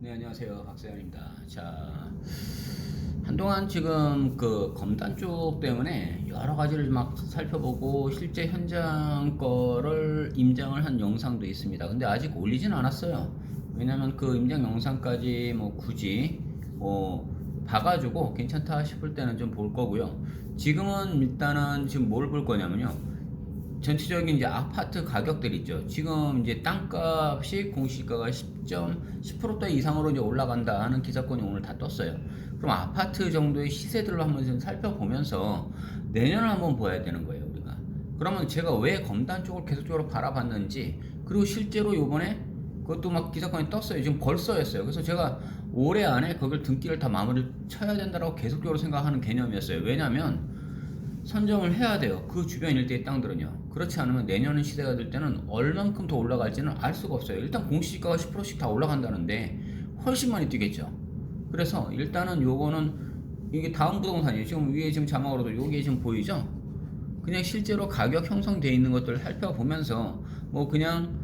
네, 안녕하세요. 박세현입니다. 자, 한동안 지금 그 검단 쪽 때문에 여러 가지를 막 살펴보고 실제 현장 거를 임장을 한 영상도 있습니다. 근데 아직 올리진 않았어요. 왜냐면 그 임장 영상까지 뭐 굳이 뭐 봐가지고 괜찮다 싶을 때는 좀 볼 거고요. 지금은 일단은 지금 뭘 볼 거냐면요. 전체적인 이제 아파트 가격들 있죠. 지금 이제 땅값이 공시가가 10%대 이상으로 이제 올라간다 하는 기사건이 오늘 다 떴어요. 그럼 아파트 정도의 시세들을 한번 좀 살펴보면서 내년을 한번 봐야 되는 거예요, 우리가. 그러면 제가 왜 검단 쪽을 계속적으로 바라봤는지, 그리고 실제로 요번에 그것도 막 기사건이 떴어요. 지금 벌써였어요. 그래서 제가 올해 안에 거길 등기를 다 마무리를 쳐야 된다고 계속적으로 생각하는 개념이었어요. 왜냐면 선정을 해야 돼요. 그 주변 일대의 땅들은요. 그렇지 않으면 내년은 시대가 될 때는 얼만큼 더 올라갈지는 알 수가 없어요. 일단 공시지가가 10%씩 다 올라간다는데 훨씬 많이 뛰겠죠. 그래서 일단은 요거는 이게 다음 부동산이에요. 지금 위에 지금 자막으로도 요게 지금 보이죠? 그냥 실제로 가격 형성되어 있는 것들을 살펴보면서 뭐 그냥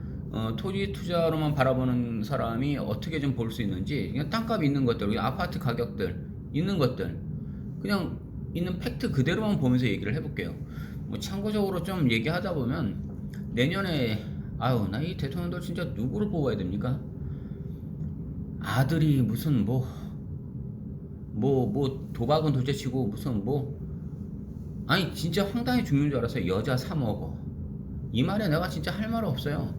토지 투자로만 바라보는 사람이 어떻게 좀 볼 수 있는지, 그냥 땅값 있는 것들, 아파트 가격들 있는 것들 그냥 있는 팩트 그대로만 보면서 얘기를 해볼게요. 뭐 참고적으로 좀 얘기하다 보면 내년에 아유 나 이 대통령도 진짜 누구를 뽑아야 됩니까? 아들이 무슨 뭐 도박은 둘째치고 무슨 뭐 아니 진짜 황당히 죽는 줄 알았어요. 여자 3억 이 말에 내가 진짜 할 말 없어요.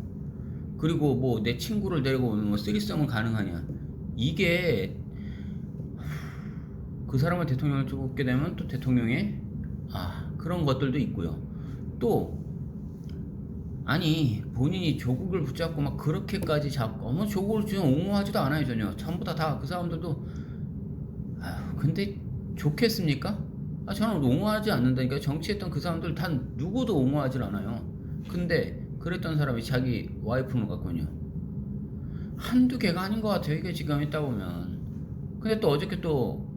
그리고 뭐 내 친구를 데리고 오면 뭐 쓰리썸은 가능하냐? 이게 그 사람을 대통령을 뽑게 되면 또 대통령의 그런 것들도 있고요. 또 아니 본인이 조국을 붙잡고 막 그렇게까지 잡고 뭐 조국을 지금 옹호하지도 않아요. 전혀 전부 다 그 사람들도 근데 좋겠습니까? 저는 옹호하지 않는다니까. 정치했던 그 사람들 다 누구도 옹호하지 않아요. 근데 그랬던 사람이 자기 와이프는 같군요. 한두 개가 아닌 것 같아요. 이게 지금 있다 보면. 근데 또 어저께 또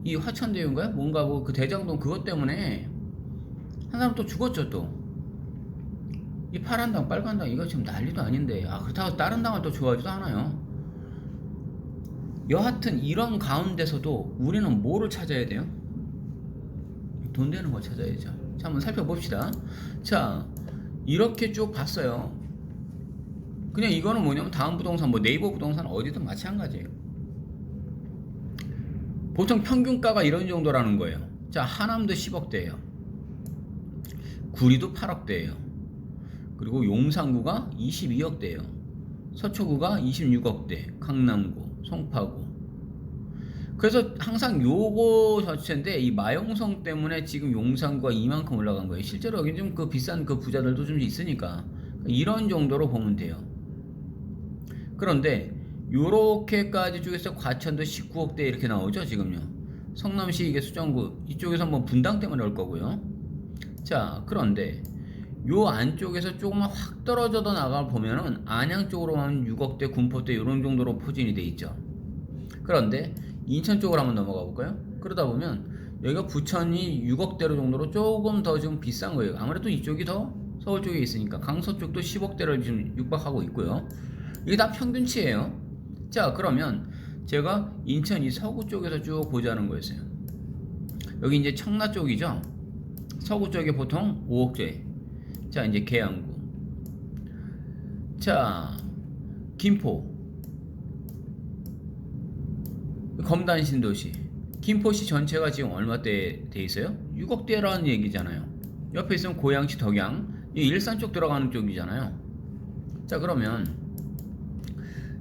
이 화천대유인가요? 뭔가 뭐 그 대장동 그것 때문에 한 사람 또 죽었죠. 또 이 파란 당 빨간 당 이거 지금 난리도 아닌데 그렇다고 다른 당은 또 좋아하지도 않아요. 여하튼 이런 가운데서도 우리는 뭐를 찾아야 돼요? 돈 되는 거 찾아야죠. 자, 한번 살펴봅시다. 자, 이렇게 쭉 봤어요. 그냥 이거는 뭐냐면 다음 부동산 뭐 네이버 부동산 어디든 마찬가지예요. 보통 평균가가 이런 정도라는 거예요. 자, 하남도 10억대예요. 구리도 8억대예요. 그리고 용산구가 22억대예요. 서초구가 26억대, 강남구, 송파구. 그래서 항상 요거 자체인데 이 마용성 때문에 지금 용산구가 이만큼 올라간 거예요. 실제로 여기 좀 그 비싼 그 부자들도 좀 있으니까 이런 정도로 보면 돼요. 그런데 요렇게까지 쪽에서 과천도 19억대 이렇게 나오죠 지금요. 성남시 이게 수정구 이쪽에서 뭐 분당 때문에 올 거고요. 자, 그런데 요 안쪽에서 조금만 확 떨어져 나가 보면은 안양 쪽으로 가면 6억대, 군포대 이런 정도로 포진이 돼 있죠. 그런데 인천 쪽으로 한번 넘어가 볼까요? 그러다 보면 여기가 부천이 6억대로 정도로 조금 더 좀 비싼 거예요. 아무래도 이쪽이 더 서울 쪽에 있으니까. 강서 쪽도 10억대를 지금 육박하고 있고요. 이게 다 평균치예요. 자, 그러면 제가 인천 이 서구 쪽에서 쭉 보자는 거였어요. 여기 이제 청라 쪽이죠. 서구 쪽에 보통 5억대. 자, 이제 계양구. 자, 김포. 검단 신도시. 김포시 전체가 지금 얼마대 돼 있어요? 6억대라는 얘기잖아요. 옆에 있으면 고양시 덕양. 이 일산 쪽 들어가는 쪽이잖아요. 자, 그러면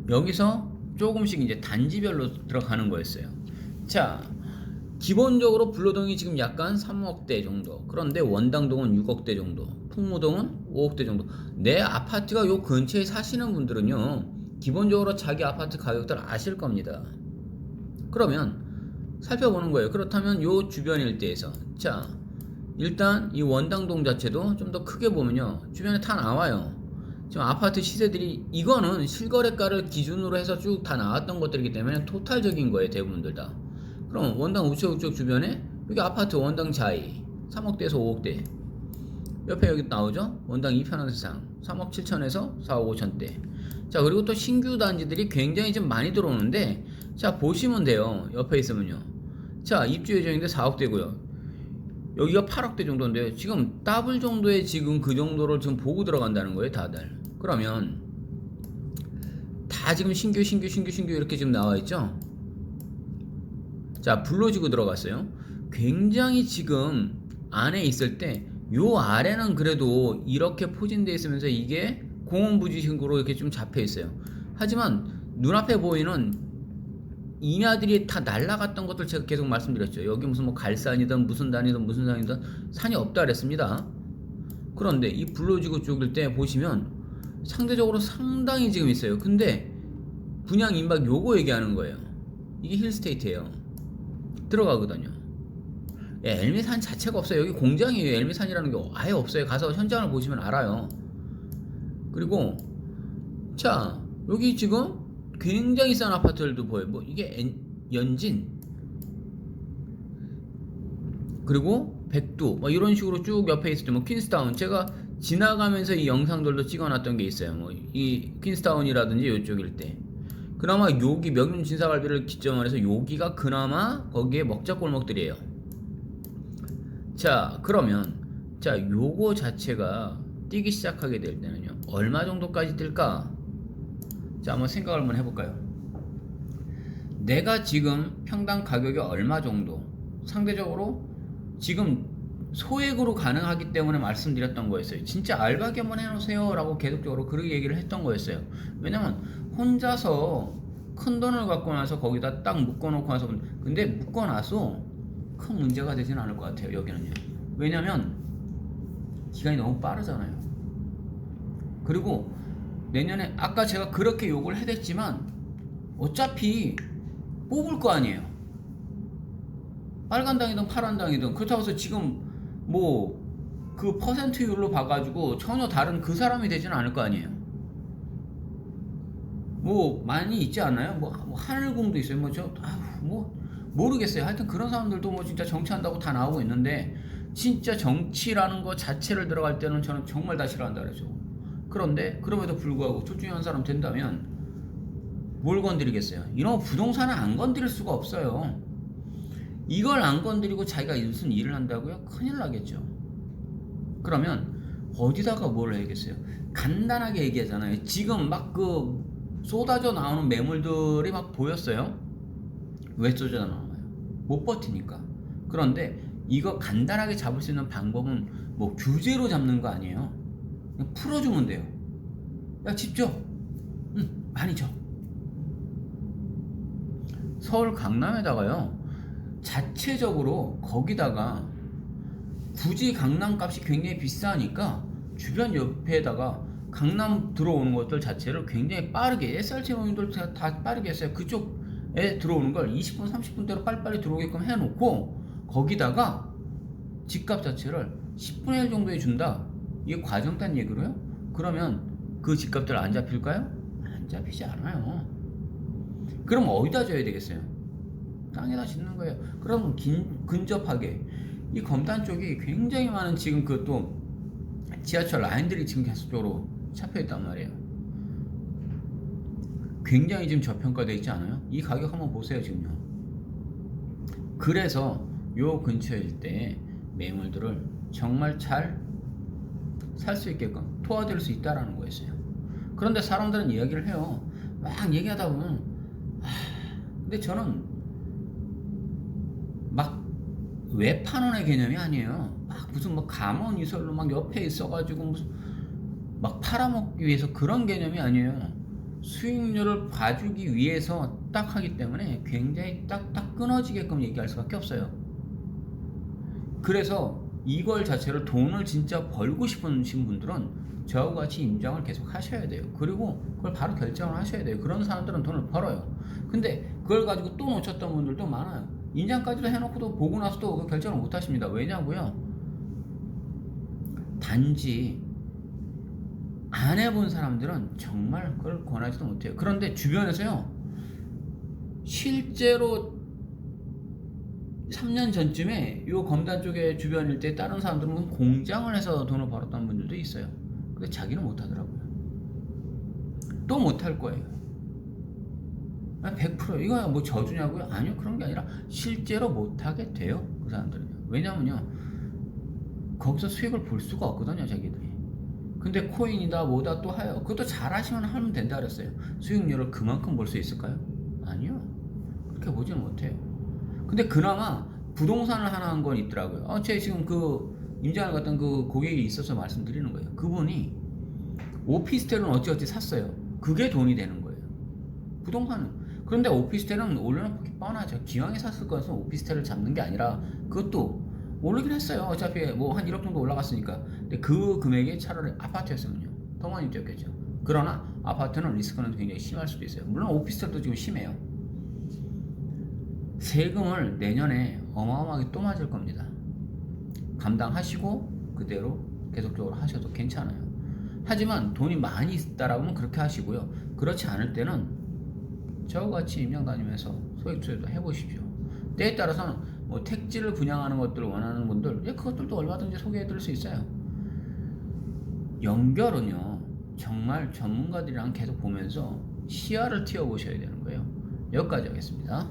여기서 조금씩 이제 단지별로 들어가는 거였어요. 자, 기본적으로 불로동이 지금 약간 3억대 정도. 그런데 원당동은 6억대 정도. 풍무동은 5억대 정도. 내 아파트가 요 근처에 사시는 분들은요, 기본적으로 자기 아파트 가격들 아실 겁니다. 그러면 살펴보는 거예요. 그렇다면 요 주변 일대에서 자, 일단 이 원당동 자체도 좀 더 크게 보면요, 주변에 다 나와요. 지금 아파트 시세들이 이거는 실거래가를 기준으로 해서 쭉 다 나왔던 것들이기 때문에 토탈적인 거예요. 대부분들 다. 그럼 원당 우측 주변에 여기 아파트 원당 자이 3억대에서 5억대 옆에 여기 나오죠? 원당 2편한 세상 3억 7천에서 4억 5천대. 자, 그리고 또 신규 단지들이 굉장히 좀 많이 들어오는데, 자 보시면 돼요. 옆에 있으면요. 자, 입주 예정인데 4억대고요. 여기가 8억대 정도인데 지금 더블 정도의 지금 그 정도를 지금 보고 들어간다는 거예요, 다들. 그러면 다 지금 신규 이렇게 지금 나와 있죠. 자, 불러지고 들어갔어요. 굉장히 지금 안에 있을 때 요 아래는 그래도 이렇게 포진되어 있으면서 이게 공원부지식으로 이렇게 좀 잡혀 있어요. 하지만 눈앞에 보이는 인야들이 다 날아갔던 것들 제가 계속 말씀드렸죠. 여기 무슨 뭐 갈산이든 무슨 단이든 무슨 산이든 산이 없다 그랬습니다. 그런데 이 불로지구 쪽일 때 보시면 상대적으로 상당히 지금 있어요. 근데 분양 임박 요거 얘기하는 거예요. 이게 힐스테이트예요. 들어가거든요. 예, 엘미산 자체가 없어요. 여기 공장이에요. 엘미산이라는 게 아예 없어요. 가서 현장을 보시면 알아요. 그리고 자, 여기 지금 굉장히 싼 아파트들도 보여요. 뭐 이게 연진, 그리고 백두, 뭐 이런 식으로 쭉 옆에 있을 때, 뭐 퀸스타운, 제가 지나가면서 이 영상들도 찍어놨던 게 있어요. 뭐 이 퀸스타운이라든지 이쪽일 때, 그나마 여기 명륜 진사갈비를 기점으로 해서 여기가 그나마 거기에 먹자골목들이에요. 자, 그러면 자, 요거 자체가 뛰기 시작하게 될 때는요, 얼마 정도까지 뛸까? 자, 한번 생각을 한번 해볼까요? 내가 지금 평당 가격이 얼마 정도, 상대적으로 지금 소액으로 가능하기 때문에 말씀드렸던 거였어요. 진짜 알바기 한번 해놓으세요 라고 계속적으로 그렇게 얘기를 했던 거였어요. 왜냐면 혼자서 큰 돈을 갖고 나서 거기다 딱 묶어놓고 나서, 근데 묶어놔서 큰 문제가 되지는 않을 것 같아요. 여기는요. 왜냐면 기간이 너무 빠르잖아요. 그리고 내년에 아까 제가 그렇게 욕을 해댔지만 어차피 뽑을 거 아니에요. 빨간당이든 파란당이든. 그렇다고 해서 지금 뭐 그 퍼센트율로 봐가지고 전혀 다른 그 사람이 되지는 않을 거 아니에요. 뭐 많이 있지 않나요? 뭐 하늘궁도 있어요. 뭐 모르겠어요. 하여튼 그런 사람들도 뭐 진짜 정치한다고 다 나오고 있는데, 진짜 정치라는 거 자체를 들어갈 때는 저는 정말 다 싫어한다 그러죠. 그런데 그럼에도 불구하고 둘 중에 한 사람 된다면 뭘 건드리겠어요? 이런 부동산은 안 건드릴 수가 없어요. 이걸 안 건드리고 자기가 무슨 일을 한다고요? 큰일 나겠죠. 그러면 어디다가 뭘 해야겠어요? 간단하게 얘기하잖아요. 지금 막 그 쏟아져 나오는 매물들이 막 보였어요. 왜 쏟아져 나와요? 못 버티니까. 그런데 이거 간단하게 잡을 수 있는 방법은 뭐 규제로 잡는 거 아니에요. 그냥 풀어주면 돼요. 야, 집 줘. 많이 줘. 서울 강남에다가요, 자체적으로 거기다가 굳이 강남 값이 굉장히 비싸니까 주변 옆에다가 강남 들어오는 것들 자체를 굉장히 빠르게, SRT 모임들 다 빠르게 했어요. 그쪽에 들어오는 걸 20분 30분대로 빨리빨리 들어오게끔 해놓고 거기다가 집값 자체를 10분의 1 정도에 준다. 이게 과정단 얘기로요? 그러면 그 집값들 안 잡힐까요? 안 잡히지 않아요. 그럼 어디다 줘야 되겠어요? 땅에다 짓는 거예요. 그럼 근접하게 이 검단 쪽이 굉장히 많은 지금 그 또 지하철 라인들이 지금 계속적으로 잡혀있단 말이에요. 굉장히 지금 저평가되어 있지 않아요? 이 가격 한번 보세요 지금요. 그래서 요 근처일 때 매물들을 정말 잘 살 수 있게끔 도와드릴 수 있다라는 거였어요. 그런데 사람들은 이야기를 해요. 막 얘기하다 보면 근데 저는 막 외판원의 개념이 아니에요. 막 무슨 뭐 감언이설로 막 옆에 있어가지고 무슨 막 팔아먹기 위해서 그런 개념이 아니에요. 수익률을 봐주기 위해서 딱 하기 때문에 굉장히 딱딱 끊어지게끔 얘기할 수밖에 없어요. 그래서 이걸 자체를 돈을 진짜 벌고 싶으신 분들은 저하고 같이 임장을 계속 하셔야 돼요. 그리고 그걸 바로 결정을 하셔야 돼요. 그런 사람들은 돈을 벌어요. 근데 그걸 가지고 또 놓쳤던 분들도 많아요. 임장까지도 해놓고도 보고 나서도 그 결정을 못 하십니다. 왜냐고요? 단지 안 해본 사람들은 정말 그걸 권하지도 못해요. 그런데 주변에서요, 실제로 3년 전쯤에 요 검단 쪽에 주변 일대 다른 사람들은 공장을 해서 돈을 벌었던 분들도 있어요. 근데 자기는 못하더라고요. 또 못할 거예요. 100% 이거 뭐 저주냐고요? 아니요, 그런 게 아니라 실제로 못하게 돼요, 그 사람들은요. 왜냐면요, 거기서 수익을 볼 수가 없거든요, 자기들이. 근데 코인이다 뭐다 또 하요. 그것도 잘하시면 하면 된다 그랬어요. 수익률을 그만큼 볼 수 있을까요? 아니요, 그렇게 보지는 못해요. 근데 그나마 부동산을 하나 한 건 있더라고요. 제 지금 그 임장을 갔던 그 고객이 있어서 말씀드리는 거예요. 그분이 오피스텔은 어찌어찌 샀어요. 그게 돈이 되는 거예요. 부동산은. 그런데 오피스텔은 올려놓기 뻔하죠. 기왕에 샀을 거여서 오피스텔을 잡는 게 아니라 그것도 오르긴 했어요. 어차피 뭐 한 1억 정도 올라갔으니까. 근데 그 금액이 차라리 아파트였으면요, 더 많이 뛰었겠죠. 그러나 아파트는 리스크는 굉장히 심할 수도 있어요. 물론 오피스텔도 지금 심해요. 세금을 내년에 어마어마하게 또 맞을 겁니다. 감당하시고 그대로 계속적으로 하셔도 괜찮아요. 하지만 돈이 많이 있다라고 하면 그렇게 하시고요. 그렇지 않을 때는 저와 같이 임장 다니면서 소액 투자도 해보십시오. 때에 따라서는 뭐 택지를 분양하는 것들을 원하는 분들, 그것들도 얼마든지 소개해드릴 수 있어요. 연결은요, 정말 전문가들이랑 계속 보면서 시야를 틔워보셔야 되는 거예요. 여기까지 하겠습니다.